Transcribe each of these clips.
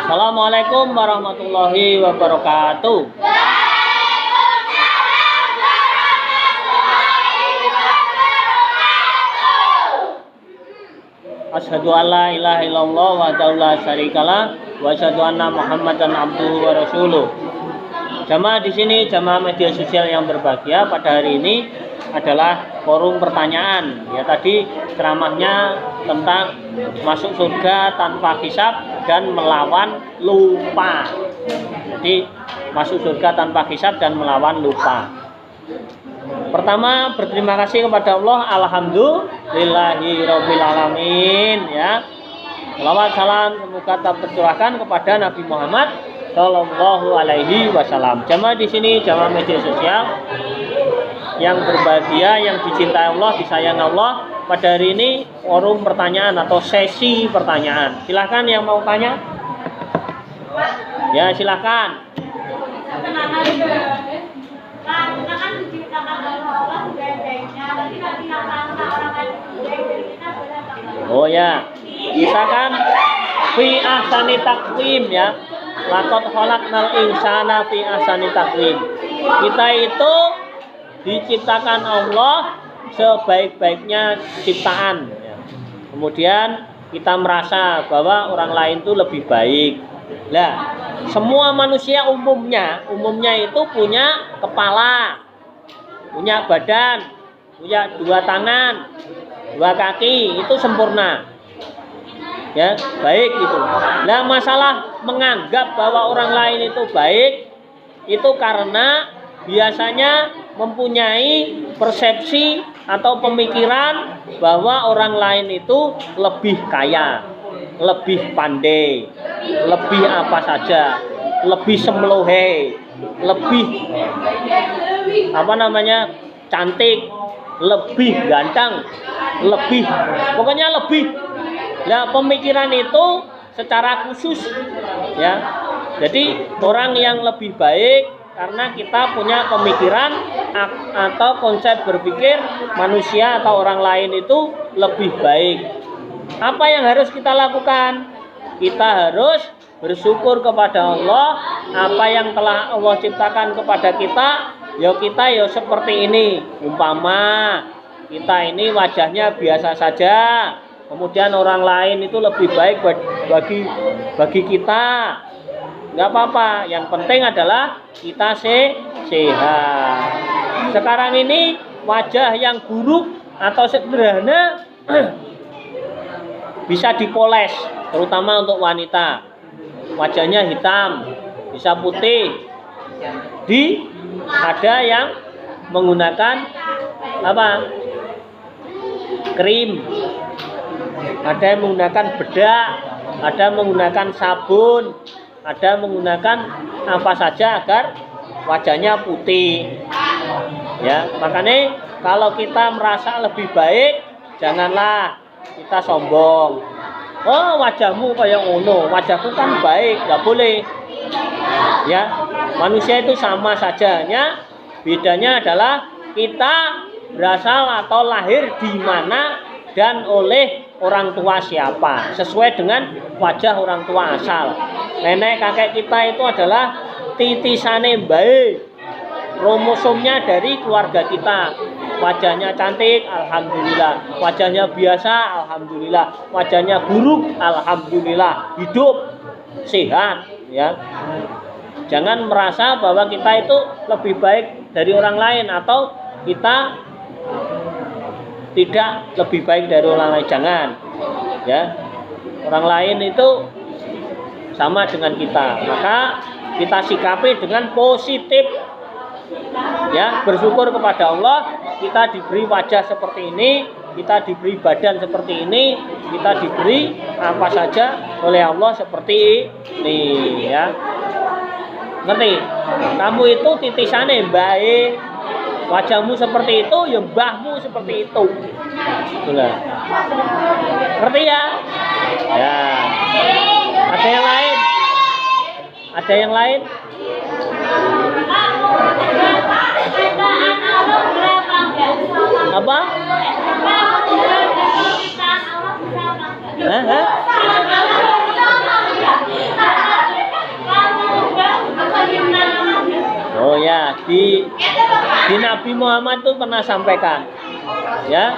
Assalamualaikum warahmatullahi wabarakatuh. Asyhadu an la ilaha illallah wa la syarikalah wa asyhadu anna Muhammadan abduhu wa rasuluh. Jamaah di sini, jamaah media sosial yang berbahagia, pada hari ini adalah forum pertanyaan. Ya, tadi ceramahnya tentang masuk surga tanpa hisab dan melawan lupa. Jadi masuk surga tanpa hisab dan melawan lupa. Pertama, berterima kasih kepada Allah, alhamdulillahirabbil alamin, ya. Selawat salam semoga tetap tercurahkan kepada Nabi Muhammad Shallallahu alaihi wasallam. Jamaah di sini, jamaah media sosial yang berbahagia, yang dicintai Allah, disayang Allah. Pada hari ini forum pertanyaan atau sesi pertanyaan. Silahkan yang mau tanya. Ya, silahkan. Oh ya, kita kan fi ahsani taqwim, ya. Laqad khalaqnal insana fi ahsani taqwim. Kita itu diciptakan Allah sebaik-baiknya ciptaan, ya. Kemudian kita merasa bahwa orang lain itu lebih baik. Lah, semua manusia umumnya itu punya kepala, punya badan, punya dua tangan, dua kaki, itu sempurna. Ya, baik itu. Lah, masalah menganggap bahwa orang lain itu baik itu karena biasanya mempunyai persepsi atau pemikiran bahwa orang lain itu lebih kaya, lebih pandai, lebih apa saja, lebih semlohe, lebih cantik, lebih ganteng, lebih, pokoknya lebih. Nah, pemikiran itu secara khusus, ya. Jadi orang yang lebih baik karena kita punya pemikiran atau konsep berpikir manusia atau orang lain itu lebih baik. Apa yang harus kita lakukan? Kita harus bersyukur kepada Allah. Apa yang telah Allah ciptakan kepada kita, kita seperti ini. Umpama kita ini wajahnya biasa saja, kemudian orang lain itu lebih baik bagi kita. Nggak apa-apa, yang penting adalah kita sehat. Sekarang ini wajah yang buruk atau sederhana bisa dipoles, terutama untuk wanita. Wajahnya hitam, bisa putih. Ada yang menggunakan krim, ada yang menggunakan bedak, ada menggunakan sabun, ada menggunakan apa saja agar wajahnya putih. Ya, makanya kalau kita merasa lebih baik, janganlah kita sombong. Oh, wajahmu kayak ngono, wajahku kan baik, nggak boleh. Ya, manusia itu sama saja, ya. Bedanya adalah kita berasal atau lahir di mana dan oleh orang tua siapa, sesuai dengan wajah orang tua asal. Nenek kakek kita itu adalah titisane baik, kromosomnya dari keluarga kita. Wajahnya cantik, alhamdulillah. Wajahnya biasa, alhamdulillah. Wajahnya buruk, alhamdulillah. Hidup sehat, ya. Jangan merasa bahwa kita itu lebih baik dari orang lain atau kita tidak lebih baik dari orang lain. Jangan, ya. Orang lain itu sama dengan kita, maka kita sikapi dengan positif, ya. Bersyukur kepada Allah, kita diberi wajah seperti ini, kita diberi badan seperti ini, kita diberi apa saja oleh Allah seperti ini, ya. Ngerti? Kamu itu titisane baik, wajahmu seperti itu, ya mbahmu seperti itu. Itulah. Ngerti ya? Ya. Ada yang lain? Ada yang lain? Apa? Hah? di Nabi Muhammad itu pernah sampaikan, ya,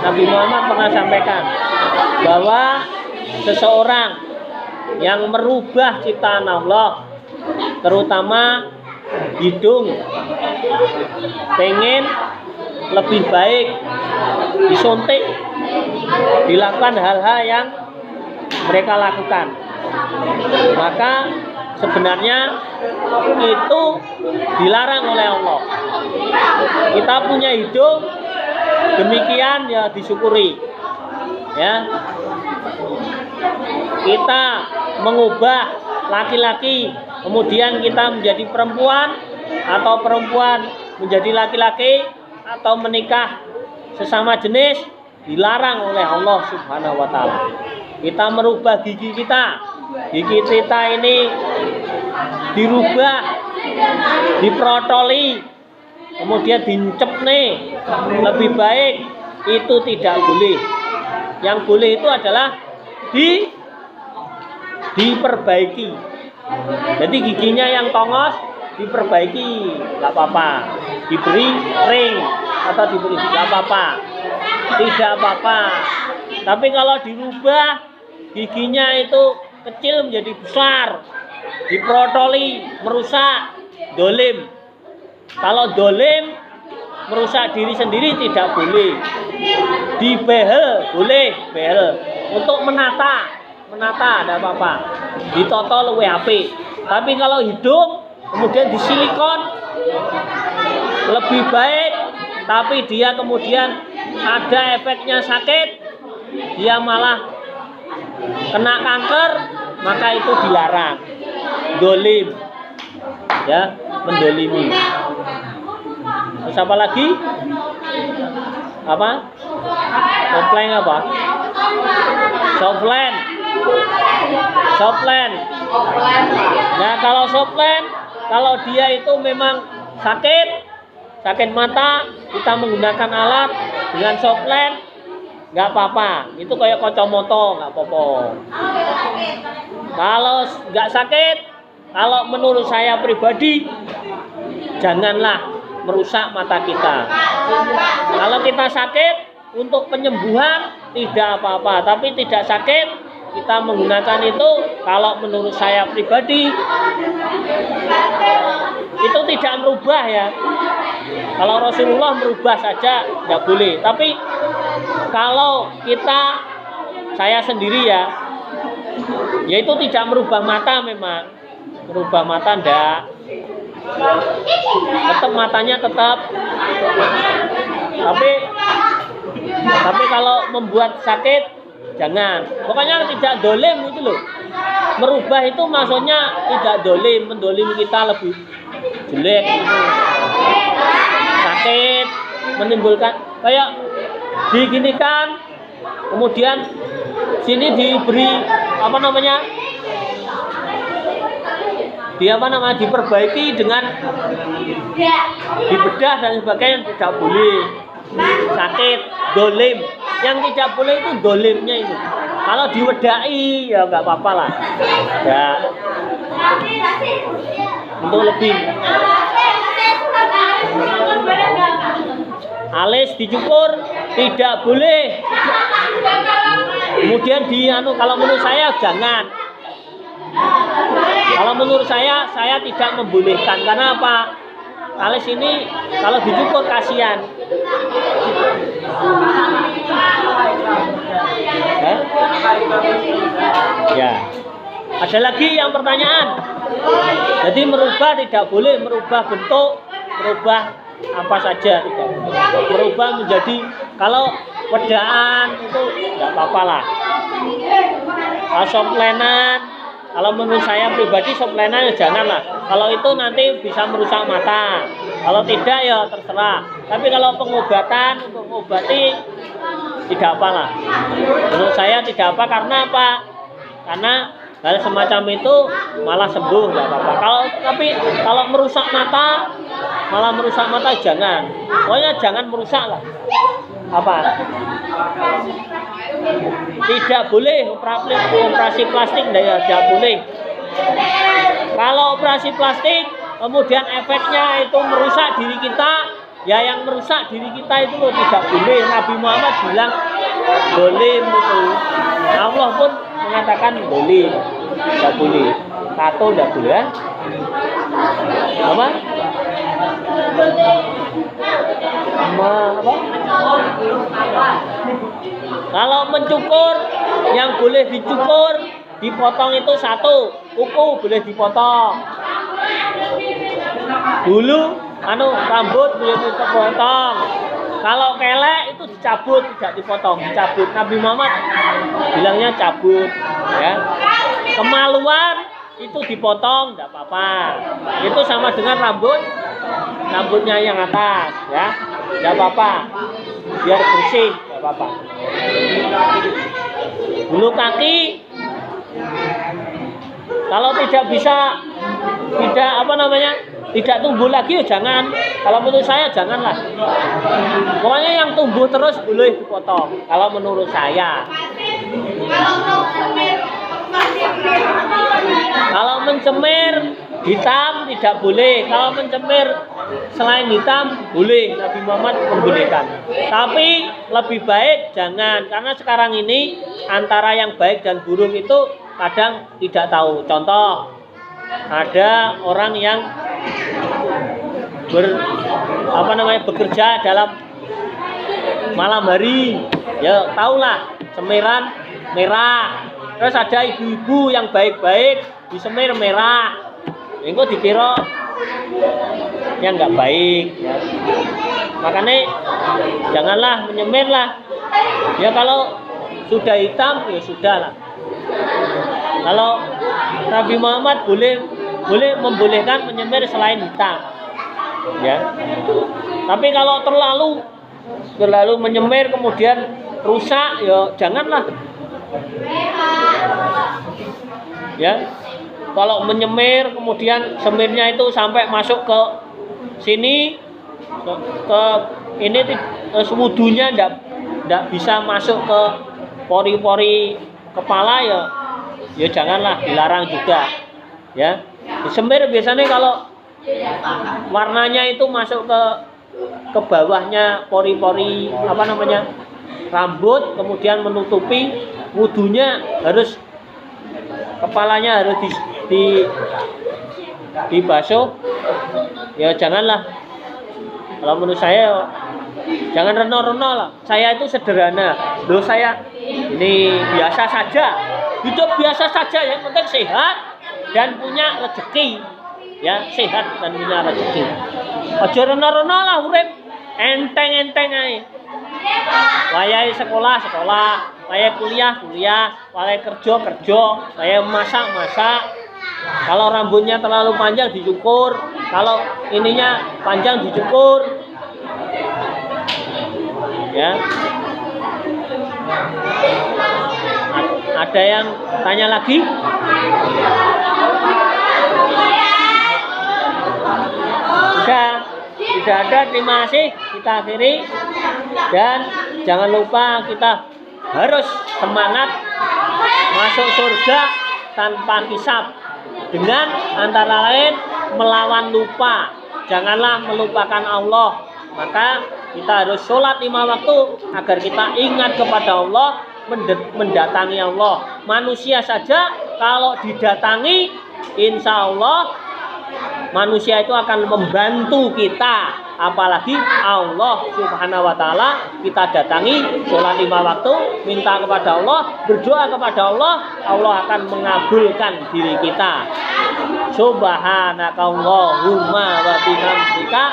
Nabi Muhammad pernah sampaikan bahwa seseorang yang merubah ciptaan Allah, terutama hidung, pengen lebih baik, disuntik, dilakukan hal-hal yang mereka lakukan, maka sebenarnya itu dilarang oleh Allah. Kita punya hidung, demikian ya disyukuri, ya. Kita mengubah laki-laki, kemudian kita menjadi perempuan, atau perempuan menjadi laki-laki, atau menikah sesama jenis, dilarang oleh Allah Subhanahu wa Ta'ala. Kita merubah gigi kita, gigi kita ini dirubah, diprotoli, kemudian dincep nih, lebih baik, itu tidak boleh. Yang boleh itu adalah diperbaiki. Jadi giginya yang tongos diperbaiki, nggak apa-apa. Diberi ring atau diberi, nggak apa-apa, tidak apa-apa. Tapi kalau dirubah giginya itu kecil menjadi besar, diprotoli, merusak, dolim. Kalau dolim, merusak diri sendiri tidak boleh. Dibehel boleh, behel. Untuk menata ada apa-apa. Ditotol WHP. Tapi kalau hidung kemudian disilikon, lebih baik. Tapi dia kemudian ada efeknya sakit, dia malah kena kanker, maka itu dilarang. Dolim, ya, mendolimi. Terus apa lagi? Apa? Komplain apa? Soflen. Nah, kalau soflen, kalau dia itu memang sakit mata, kita menggunakan alat dengan soflen, nggak apa-apa. Itu kayak kacamata, nggak apa-apa. Kalau nggak sakit, kalau menurut saya pribadi, janganlah merusak mata kita. Kalau kita sakit, untuk penyembuhan tidak apa-apa, tapi tidak sakit kita menggunakan itu, kalau menurut saya pribadi itu tidak merubah, ya. Kalau Rasulullah merubah saja tidak boleh, tapi kalau saya sendiri ya itu tidak merubah mata. Memang merubah mata enggak, tetap matanya tetap, tapi kalau membuat sakit jangan. Pokoknya tidak dolim itu loh. Merubah itu maksudnya tidak dolim, mendolimi kita lebih jelek gitu. Sakit, menimbulkan kayak diginikan, kemudian sini diberi diperbaiki dengan dibedah dan sebagainya, tidak boleh. Sakit, dolim. Yang tidak boleh itu dolimnya itu. Kalau diwedai ya nggak apa-apa lah, ya, untuk lebih. Alis dicukur tidak boleh. Kemudian kalau menurut saya jangan. Kalau menurut saya tidak membolehkan. Karena apa? Alis ini kalau dicukur kasihan. Ya. Ada lagi yang pertanyaan. Jadi merubah tidak boleh, merubah bentuk, merubah apa saja tidak. Merubah menjadi, kalau wedaan itu enggak apa-apa lah. Soplenan, kalau menurut saya pribadi soplenan ya janganlah. Kalau itu nanti bisa merusak mata. Kalau tidak ya terserah. Tapi kalau pengobatan untuk mengobati tidak apalah. Menurut saya tidak apa. Karena apa? Karena hal semacam itu malah sembuh, nggak apa-apa. Kalau merusak mata, malah merusak mata jangan. Pokoknya jangan merusak lah. Apa? Tidak boleh operasi plastik, tidak boleh. Kalau operasi plastik kemudian efeknya itu merusak diri kita, ya yang merusak diri kita itu loh tidak boleh. Nabi Muhammad bilang boleh itu. Allah pun mengatakan boleh, tidak boleh. Tato tidak boleh kan? Apa? Apa? Kalau mencukur, yang boleh dicukur, dipotong itu satu, kuku boleh dipotong. Bulu, rambut boleh dipotong. Kalau kelek itu dicabut, tidak dipotong, dicabut. Nabi Muhammad bilangnya cabut, ya. Kemaluan itu dipotong, tidak apa-apa. Itu sama dengan rambutnya yang atas, ya, tidak apa-apa. Biar bersih, tidak apa-apa. Bulu kaki, kalau tidak bisa, tidak tumbuh lagi, jangan. Kalau menurut saya janganlah. Pokoknya yang tumbuh terus boleh dipotong. Kalau menurut saya. Kalau mencemir hitam tidak boleh. Kalau mencemir selain hitam boleh. Nabi Muhammad membolehkan. Tapi lebih baik jangan, karena sekarang ini antara yang baik dan buruk itu kadang tidak tahu. Contoh, ada orang yang bekerja dalam malam hari, ya tahulah cemiran merah. Terus ada ibu-ibu yang baik-baik disemir merah, itu dikira yang nggak baik, ya. Makanya janganlah menyemir lah. Ya kalau sudah hitam ya sudahlah. Kalau Nabi Muhammad boleh membolehkan menyemir selain hitam, ya. Tapi kalau terlalu menyemir kemudian rusak, ya janganlah. Ya, kalau menyemir kemudian semirnya itu sampai masuk ke sini, ke ini wudunya ndak bisa masuk ke pori-pori kepala, ya janganlah, dilarang juga, ya. Disemir biasanya kalau warnanya itu masuk ke bawahnya pori-pori rambut, kemudian menutupi wudunya, kepalanya harus dibasuh, ya janganlah. Kalau menurut saya jangan reno-reno lah. Saya itu sederhana. Loh, saya ini biasa saja, hidup biasa saja, yang penting sehat dan punya rezeki, ya, sehat dan punya rezeki. Aja reno-reno lah urip, enteng-enteng ae. Wayahe sekolah, wayahe kuliah, wayahe kerja, wayahe masak. Kalau rambutnya terlalu panjang dicukur, kalau ininya panjang dicukur. Ya. Ada yang tanya lagi? Sudah ada, terima kasih, kita akhiri. Dan jangan lupa kita harus semangat masuk surga tanpa hisab, dengan antara lain melawan lupa. Janganlah melupakan Allah. Maka kita harus sholat 5 waktu agar kita ingat kepada Allah, mendatangi Allah. Manusia saja kalau didatangi, insya Allah manusia itu akan membantu kita. Apalagi Allah Subhanahu wa ta'ala, kita datangi, sholat 5 waktu, minta kepada Allah, berdoa kepada Allah, Allah akan mengabulkan diri kita. Subhanakallahumma wa bihamdika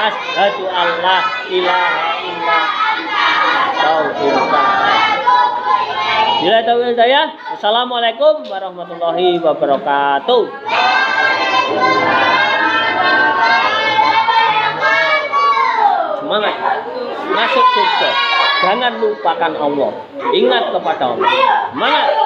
asyhadu an la ilaha illa anta. Bila tahu saya, assalamualaikum warahmatullahi wabarakatuh. Semangat masuk surga, jangan lupakan Allah, ingat kepada Allah. Semangat.